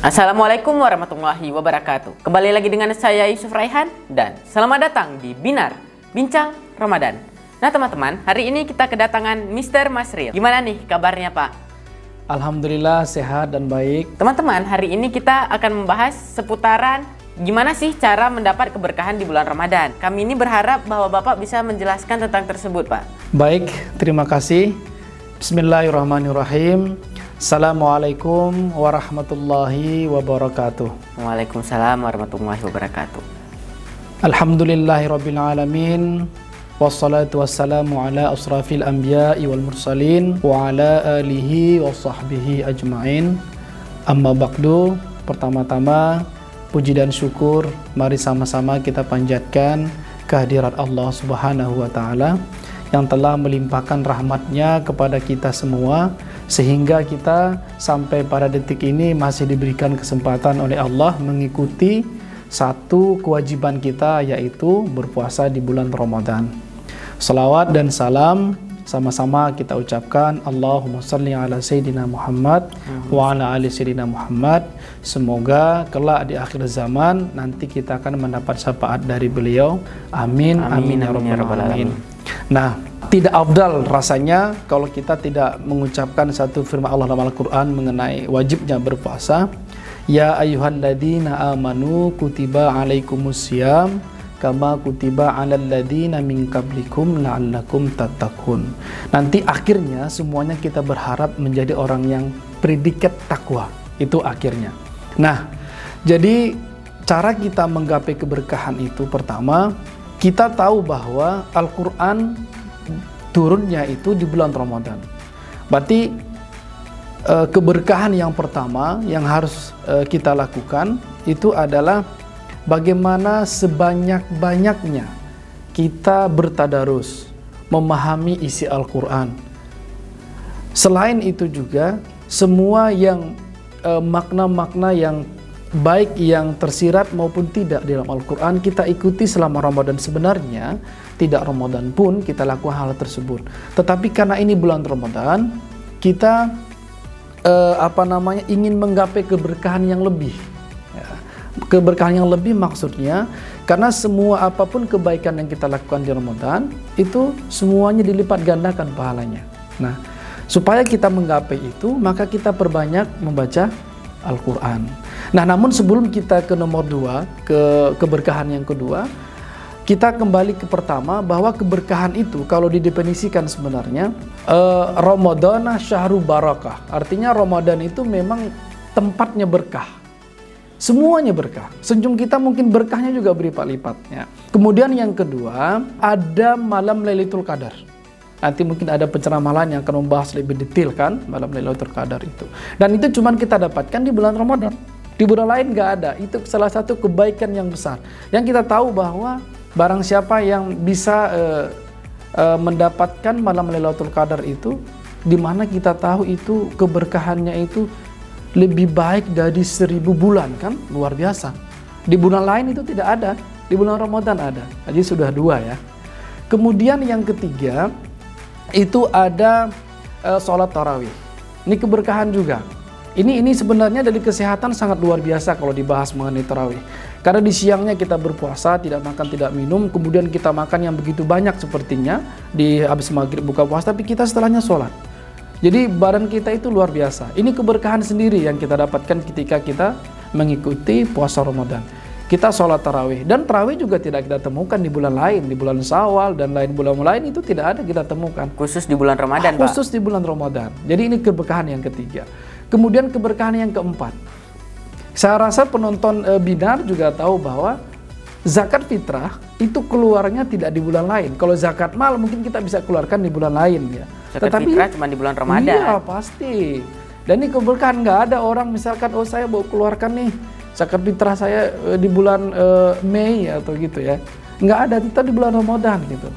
Assalamualaikum warahmatullahi wabarakatuh. Kembali lagi dengan saya Yusuf Raihan dan selamat datang di Binar Bincang Ramadan. Nah teman-teman, hari ini kita kedatangan Mr. Masril. Gimana nih kabarnya Pak? Alhamdulillah sehat dan baik. Teman-teman, hari ini kita akan membahas seputaran gimana sih cara mendapat keberkahan di bulan Ramadan. Kami ini berharap bahwa Bapak bisa menjelaskan tentang tersebut Pak. Baik, terima kasih. Bismillahirrahmanirrahim. Assalamualaikum warahmatullahi wabarakatuh. Waalaikumsalam warahmatullahi wabarakatuh. Alhamdulillahirabbil alamin. Wassalatu wassalamu ala asrafil anbiya'i wal mursalin wa ala alihi wa sahbihi ajma'in. Amma ba'du. Pertama-tama puji dan syukur mari sama-sama kita panjatkan kehadirat Allah Subhanahu wa taala yang telah melimpahkan rahmatnya kepada kita semua, sehingga kita sampai pada detik ini masih diberikan kesempatan oleh Allah mengikuti satu kewajiban kita, yaitu berpuasa di bulan Ramadan. Salawat dan salam sama-sama kita ucapkan, Allahumma salli ala Sayyidina Muhammad wa ala ali Sayyidina Muhammad. Semoga kelak di akhir zaman nanti kita akan mendapat syafaat dari beliau. Amin, amin, ya rabbal alamin. Nah, tidak afdal rasanya kalau kita tidak mengucapkan satu firman Allah dalam Al-Quran mengenai wajibnya berpuasa. Ya ayyuhalladzina amanu kutiba alaikumusiyam kama kutiba alal ladzina min qablikum la'allakum tattaqun. Nanti akhirnya semuanya kita berharap menjadi orang yang predikat takwa. Itu akhirnya. Nah, jadi cara kita menggapai keberkahan itu, pertama, kita tahu bahwa Al-Quran turunnya itu di bulan Ramadan. Berarti keberkahan yang pertama yang harus kita lakukan itu adalah bagaimana sebanyak-banyaknya kita bertadarus, memahami isi Al-Quran. Selain itu juga semua yang makna-makna yang baik yang tersirat maupun tidak di dalam Al-Quran kita ikuti selama Ramadan. Sebenarnya tidak Ramadan pun kita lakukan hal tersebut, tetapi karena ini bulan Ramadan kita ingin menggapai keberkahan yang lebih ya. Keberkahan yang lebih maksudnya karena semua apapun kebaikan yang kita lakukan di Ramadan itu semuanya dilipat gandakan pahalanya. Nah, supaya kita menggapai itu maka kita perbanyak membaca Al-Quran. Nah, namun sebelum kita ke nomor 2, ke keberkahan yang kedua, kita kembali ke pertama bahwa keberkahan itu kalau didefinisikan sebenarnya Ramadana syahru barakah. Artinya Ramadan itu memang tempatnya berkah. Semuanya berkah. Senyum kita mungkin berkahnya juga berlipat-lipatnya. Kemudian yang kedua, ada malam Lailatul Qadar. Nanti mungkin ada penceramah lain yang akan membahas lebih detail kan malam Lailatul Qadar itu. Dan itu cuma kita dapatkan di bulan Ramadan. Di bulan lain nggak ada. Itu salah satu kebaikan yang besar. Yang kita tahu bahwa barang siapa yang bisa mendapatkan malam Lailatul Qadar itu, di mana kita tahu itu keberkahannya itu lebih baik dari 1000 bulan kan, luar biasa. Di bulan lain itu tidak ada, di bulan Ramadan ada. Jadi sudah 2 ya. Kemudian yang ketiga itu ada sholat tarawih. Ini keberkahan juga. Ini sebenarnya dari kesehatan sangat luar biasa kalau dibahas mengenai tarawih. Karena di siangnya kita berpuasa, tidak makan, tidak minum, kemudian kita makan yang begitu banyak sepertinya di habis maghrib buka puasa, tapi kita setelahnya sholat. Jadi badan kita itu luar biasa. Ini keberkahan sendiri yang kita dapatkan ketika kita mengikuti puasa Ramadan. Kita sholat tarawih, dan tarawih juga tidak kita temukan di bulan lain, di bulan Syawal dan bulan lain itu tidak ada kita temukan. Khusus di bulan Ramadan, Pak. Khusus di bulan Ramadan. Jadi ini keberkahan yang ketiga. Kemudian keberkahan yang keempat. Saya rasa penonton Binar juga tahu bahwa zakat fitrah itu keluarnya tidak di bulan lain. Kalau zakat mal mungkin kita bisa keluarkan di bulan lain ya. Zakat fitrah cuma di bulan Ramadan. Iya pasti. Dan ini keberkahan, nggak ada orang misalkan saya mau keluarkan nih zakat fitrah saya di bulan Mei atau gitu ya. Nggak ada, kita di bulan Ramadan gitu.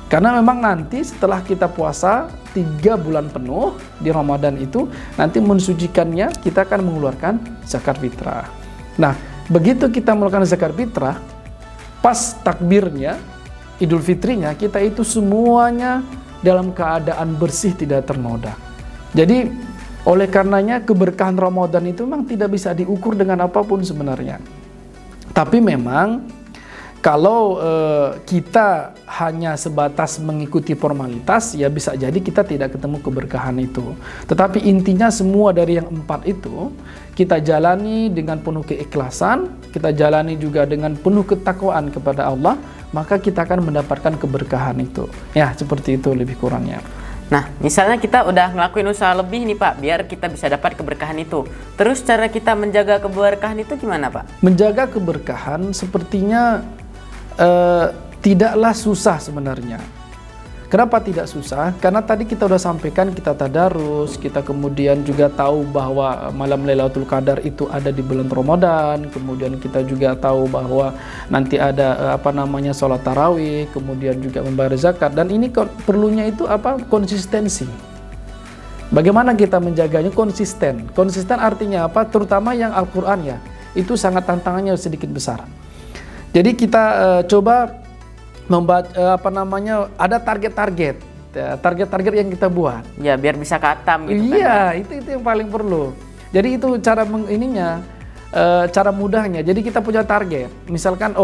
Karena memang nanti setelah kita puasa 3 bulan penuh di Ramadan itu, nanti mensucikannya kita akan mengeluarkan zakat fitrah. Nah, begitu kita melakukan zakat fitrah, pas takbirnya, Idul Fitrinya, kita itu semuanya dalam keadaan bersih, tidak ternoda. Jadi Oleh karenanya keberkahan Ramadan itu memang tidak bisa diukur dengan apapun sebenarnya. Tapi memang kalau kita hanya sebatas mengikuti formalitas, ya bisa jadi kita tidak ketemu keberkahan itu. Tetapi intinya semua dari yang 4 itu kita jalani dengan penuh keikhlasan, kita jalani juga dengan penuh ketakwaan kepada Allah, maka kita akan mendapatkan keberkahan itu. Ya, seperti itu lebih kurangnya. Nah, misalnya kita udah ngelakuin usaha lebih nih Pak, biar kita bisa dapat keberkahan itu. Terus cara kita menjaga keberkahan itu gimana Pak? Menjaga keberkahan sepertinya tidaklah susah sebenarnya. Kenapa tidak susah? Karena tadi kita udah sampaikan, kita tadarus, kita kemudian juga tahu bahwa malam Lailatul Qadar itu ada di bulan Ramadan, kemudian kita juga tahu bahwa nanti ada sholat tarawih, kemudian juga membayar zakat, dan ini perlunya itu konsistensi. Bagaimana kita menjaganya? Konsisten. Konsisten artinya apa? Terutama yang Al-Quran ya, itu sangat tantangannya sedikit besar. Jadi kita coba membaca ada target-target yang kita buat. Ya, biar bisa khatam gitu. Iya, kan? itu yang paling perlu. Jadi itu cara cara mudahnya. Jadi kita punya target. Misalkan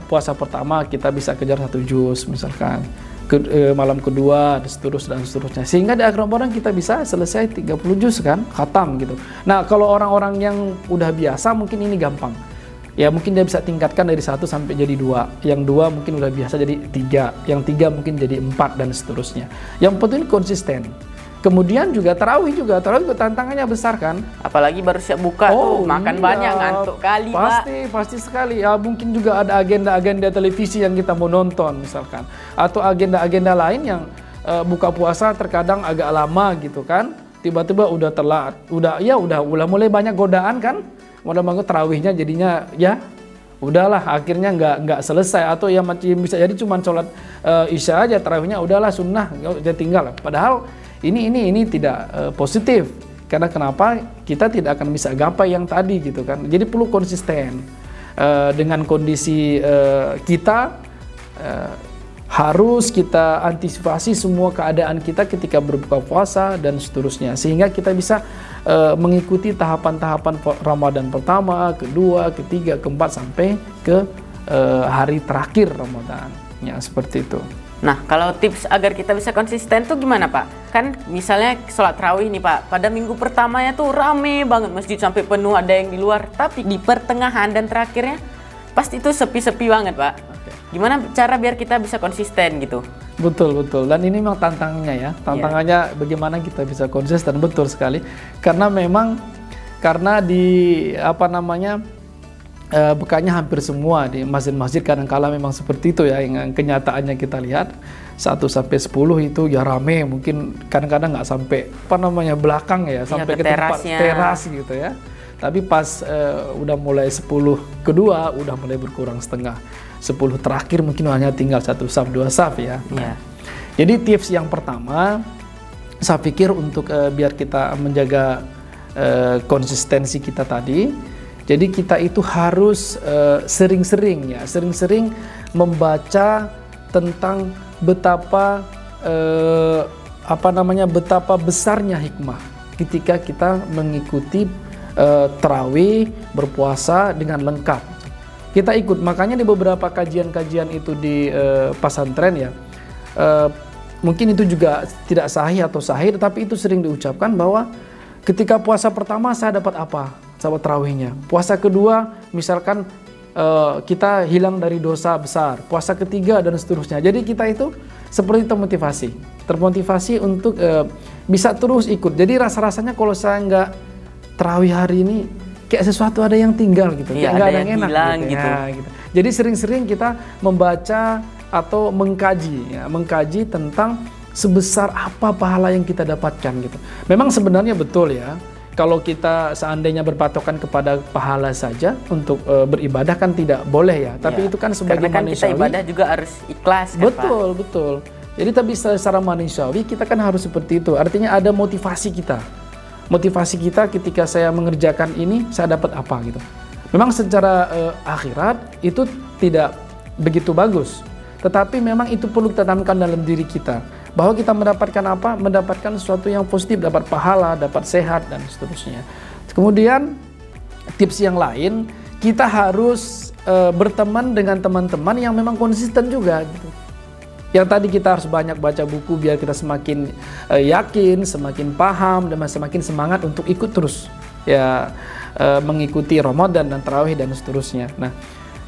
puasa pertama kita bisa kejar 1 juz misalkan. Malam kedua dan seterusnya. Sehingga di akhir Ramadan kita bisa selesai 30 juz kan, khatam gitu. Nah, kalau orang-orang yang udah biasa mungkin ini gampang. Ya mungkin dia bisa tingkatkan dari 1 sampai jadi 2. Yang 2 mungkin udah biasa jadi 3. Yang 3 mungkin jadi 4 dan seterusnya. Yang penting konsisten. Kemudian juga tarawih juga tantangannya besar kan. Apalagi baru siap buka tuh, makan banyak, ngantuk kali Pasti sekali. Ya mungkin juga ada agenda-agenda televisi yang kita mau nonton misalkan. Atau agenda-agenda lain yang buka puasa terkadang agak lama gitu kan. Tiba-tiba udah telat. Udah mulai banyak godaan kan. Mudah-mudahan tarawihnya jadinya ya udahlah akhirnya nggak selesai, atau ya masih bisa jadi cuma sholat isya aja, tarawihnya udahlah sunnah jadi tinggal. Padahal ini tidak positif, karena kenapa kita tidak akan bisa gapai yang tadi gitu kan. Jadi perlu konsisten dengan kondisi kita. Harus kita antisipasi semua keadaan kita ketika berbuka puasa dan seterusnya, sehingga kita bisa mengikuti tahapan-tahapan Ramadan pertama, kedua, ketiga, keempat sampai ke hari terakhir Ramadan. Ya, seperti itu. Nah, kalau tips agar kita bisa konsisten tuh gimana Pak? Kan misalnya sholat tarawih nih Pak, pada minggu pertamanya tuh rame banget masjid sampai penuh, ada yang di luar, tapi di pertengahan dan terakhirnya pasti itu sepi-sepi banget Pak. Gimana cara biar kita bisa konsisten gitu? Betul. Dan ini memang tantangannya ya. Tantangannya bagaimana kita bisa konsisten, betul sekali. Karena di bukannya hampir semua di masjid-masjid kadang-kala memang seperti itu ya, yang kenyataannya kita lihat 1 sampai 10 itu ya rame, mungkin kadang-kadang nggak sampai belakang ya, sampai ke tempat teras gitu ya. Tapi pas udah mulai 10 kedua udah mulai berkurang setengah. 10 terakhir mungkin hanya tinggal 1 saf, 2 saf ya. Jadi tips yang pertama, saya pikir untuk biar kita menjaga konsistensi kita tadi, jadi kita itu harus sering-sering membaca tentang betapa betapa besarnya hikmah ketika kita mengikuti tarawih, berpuasa dengan lengkap. Kita ikut, makanya di beberapa kajian-kajian itu di pesantren ya, mungkin itu juga tidak sahih atau sahih, tapi itu sering diucapkan bahwa ketika puasa pertama saya dapat apa? Sahabat tarawihnya. Puasa kedua misalkan kita hilang dari dosa besar. Puasa ketiga dan seterusnya. Jadi kita itu seperti termotivasi untuk bisa terus ikut. Jadi rasa-rasanya kalau saya nggak tarawih hari ini, kayak sesuatu ada yang tinggal gitu, kayak nggak ada yang enak hilang gitu. Ya, gitu. Jadi sering-sering kita membaca atau mengkaji tentang sebesar apa pahala yang kita dapatkan gitu. Memang sebenarnya betul ya, kalau kita seandainya berpatokan kepada pahala saja untuk beribadah kan tidak boleh ya. Tapi itu kan sebagai manusiawi. Karena kan kita ibadah juga harus ikhlas kan, betul. Jadi tapi secara manusiawi kita kan harus seperti itu. Artinya ada motivasi kita. Motivasi kita ketika saya mengerjakan ini, saya dapat apa gitu. Memang secara akhirat itu tidak begitu bagus, tetapi memang itu perlu ditanamkan dalam diri kita. bahwa kita mendapatkan apa? Mendapatkan sesuatu yang positif, dapat pahala, dapat sehat dan seterusnya. Kemudian tips yang lain, kita harus berteman dengan teman-teman yang memang konsisten juga gitu. Yang tadi kita harus banyak baca buku biar kita semakin yakin, semakin paham, dan semakin semangat untuk ikut terus ya mengikuti Ramadan dan tarawih dan seterusnya. Nah,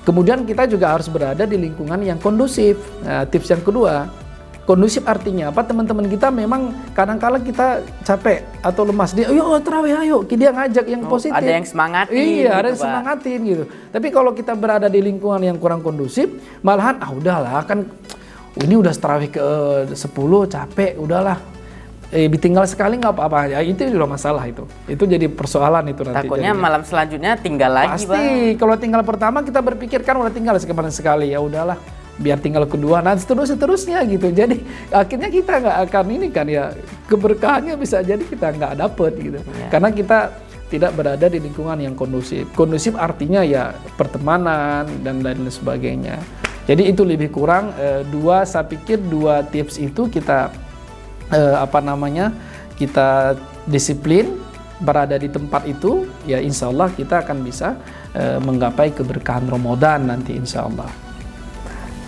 kemudian kita juga harus berada di lingkungan yang kondusif. Nah, tips yang kedua, kondusif artinya apa? Teman-teman kita memang kadang-kala kita capek atau lemas, dia, ayo tarawih, ayo, dia ngajak yang positif. Ada yang semangatin. Iya, ada gitu, yang semangatin gitu. Tapi kalau kita berada di lingkungan yang kurang kondusif, malahan udahlah kan ini udah tarawih ke 10 capek, udahlah. Ditinggal sekali nggak apa-apa, ya itu juga masalah itu jadi persoalan itu nanti. Takutnya jadinya. malam selanjutnya tinggal lagi, Pasti, Bang. kalau tinggal pertama kita berpikir kan udah tinggal kemarin sekali, ya udahlah biar tinggal kedua, nah seterusnya gitu. Jadi akhirnya kita nggak akan ini kan ya, keberkahannya bisa jadi kita nggak dapet gitu. Karena kita tidak berada di lingkungan yang kondusif. Kondusif artinya ya pertemanan dan lain sebagainya. Jadi itu lebih kurang saya pikir dua tips itu kita kita disiplin berada di tempat itu, ya insya Allah kita akan bisa menggapai keberkahan Ramadan nanti insya Allah.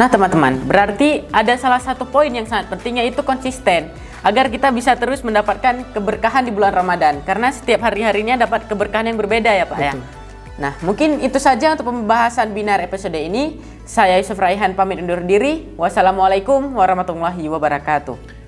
Nah teman-teman, berarti ada salah satu poin yang sangat penting, yaitu konsisten, agar kita bisa terus mendapatkan keberkahan di bulan Ramadan, karena setiap hari-harinya dapat keberkahan yang berbeda ya Pak. Betul. Ya. Nah mungkin itu saja untuk pembahasan Binar episode ini. Saya Yusuf Raihan pamit undur diri. Wassalamualaikum warahmatullahi wabarakatuh.